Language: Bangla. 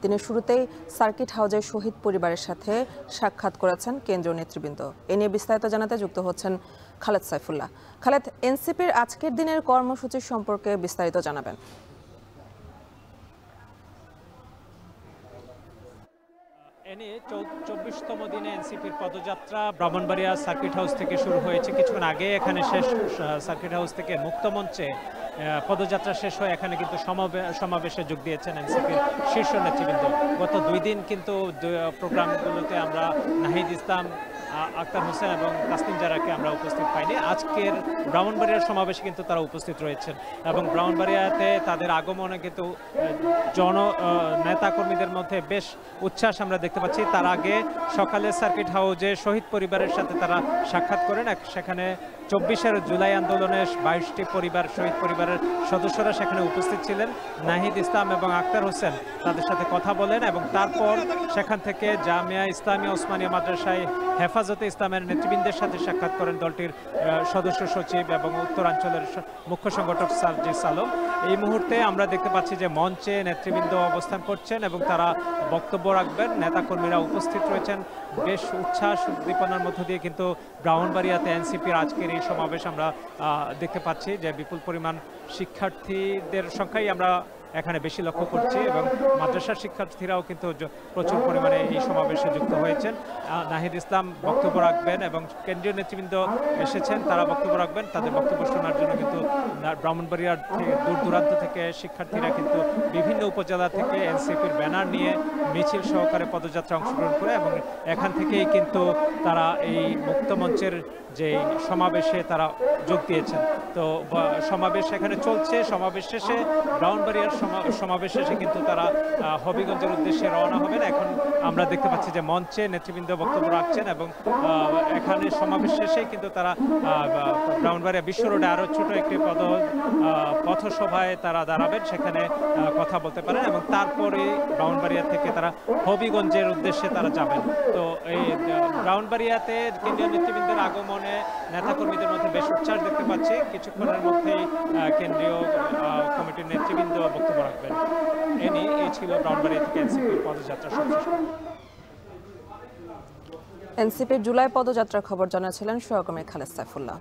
দিনের শুরুতেই সার্কিট হাউজে শহীদ পরিবারের সাথে সাক্ষাৎ করেছেন কেন্দ্রীয় নেতৃবৃন্দ। এ নিয়ে বিস্তারিত জানাতে যুক্ত হচ্ছেন খালেদ সাইফুল্লাহ। খালেদ, এনসিপির আজকের দিনের কর্মসূচি সম্পর্কে বিস্তারিত জানাবেন। এনে 24তম দিনে এনসিপির পদযাত্রা ব্রাহ্মণবাড়িয়া সার্কিট হাউস থেকে শুরু হয়েছে। কিছুক্ষণ আগে এখানে শেষ সার্কিট হাউস থেকে মুক্তমঞ্চে পদযাত্রা শেষ হয়ে এখানে কিন্তু সমাবেশে যোগ দিয়েছেন এনসিপির শীর্ষ নেতৃবৃন্দ। গত 2 দিন কিন্তু প্রোগ্রামগুলোতে আমরা নাহিদ ইসলাম, আক্তার হোসেন এবং তাসনিম জারাকে আমরা উপস্থিত পাইনি। আজকের ব্রাহ্মণবাড়িয়ার সমাবেশে কিন্তু তারা উপস্থিত রয়েছেন এবং ব্রাহ্মণবাড়িয়াতে তাদের আগমনে কিন্তু নেতা কর্মীদের মধ্যে বেশ উচ্ছ্বাস আমরা দেখতে পাচ্ছি। তার আগে সকালে সার্কিট হাউজে শহীদ পরিবারের সাথে তারা সাক্ষাৎ করেন। সেখানে 24 জুলাই আন্দোলনে 22টি পরিবার, শহীদ পরিবারের সদস্যরা সেখানে উপস্থিত ছিলেন। নাহিদ ইসলাম এবং আক্তার হোসেন তাদের সাথে কথা বলেন এবং তারপর সেখান থেকে জামিয়া ইসলামিয়া ওসমানিয়া মাদ্রাসায় হেফাজতে ইসলামের নেতৃবৃন্দের সাথে সাক্ষাৎ করেন দলটির সদস্য সচিব এবং উত্তরাঞ্চলের মুখ্য সংগঠক সার্জিস আলম। এই মুহূর্তে আমরা দেখতে পাচ্ছি যে মঞ্চে নেতৃবৃন্দ অবস্থান করছেন এবং তারা বক্তব্য রাখবেন। নেতাকর্মীরা উপস্থিত রয়েছেন। বেশ উচ্ছ্বাস উদ্দীপনার মধ্য দিয়ে কিন্তু ব্রাহ্মণবাড়িয়াতে এনসিপির আজকের এই সমাবেশ আমরা দেখতে পাচ্ছি যে বিপুল পরিমাণ শিক্ষার্থীদের সংখ্যাই আমরা এখানে বেশি লক্ষ্য করছি এবং মাদ্রাসার শিক্ষার্থীরাও কিন্তু প্রচুর পরিমাণে এই সমাবেশে যুক্ত হয়েছেন। নাহিদ ইসলাম বক্তব্য রাখবেন এবং কেন্দ্রীয় নেতৃবৃন্দ এসেছেন, তারা বক্তব্য রাখবেন। তাদের বক্তব্য শোনার জন্য কিন্তু ব্রাহ্মণবাড়িয়ার দূর দূরান্ত থেকে শিক্ষার্থীরা কিন্তু বিভিন্ন উপজেলা থেকে এনসিপির ব্যানার নিয়ে মিছিল সহকারে পদযাত্রা অংশগ্রহণ করে এবং এখান থেকেই কিন্তু তারা এই মুক্তমঞ্চের যে সমাবেশে তারা যোগ দিয়েছেন। তো সমাবেশ এখানে চলছে। সমাবেশ শেষে ব্রাহ্মণবাড়িয়ার সমাবেশ শেষে কিন্তু তারা হবিগঞ্জের উদ্দেশ্যে রওনা হবেন। এখন আমরা দেখতে পাচ্ছি যে মঞ্চে নেতৃবৃন্দ বক্তব্য রাখছেন এবং এখানে সমাবেশ শেষে কিন্তু তারা ব্রাহ্মণবাড়িয়া বিশ্ব রোডে আরও ছোট একটি পথসভায় তারা দাঁড়াবেন, সেখানে কথা বলতে পারেন এবং তারপরে ব্রাহ্মণবাড়িয়া থেকে তারা হবিগঞ্জের উদ্দেশ্যে তারা যাবেন। তো এই ব্রাহ্মণবাড়িয়াতে কেন্দ্রীয় নেতৃবৃন্দের আগমনে নেতাকর্মীদের মধ্যে বেশ উচ্ছ্বাস দেখতে পাচ্ছি। কিছুক্ষণের মধ্যেই কেন্দ্রীয় কমিটির নেতৃবৃন্দ বক্তব্য রাখবেন। এই ছিল ব্রাহ্মণবাড়িয়া থেকে এনসিপির পদযাত্রা সবশেষ। এনসিপির জুলাই পদযাত্রার খবর জানাচ্ছিলেন সহকর্মী খালেদ সাইফুল্লাহ।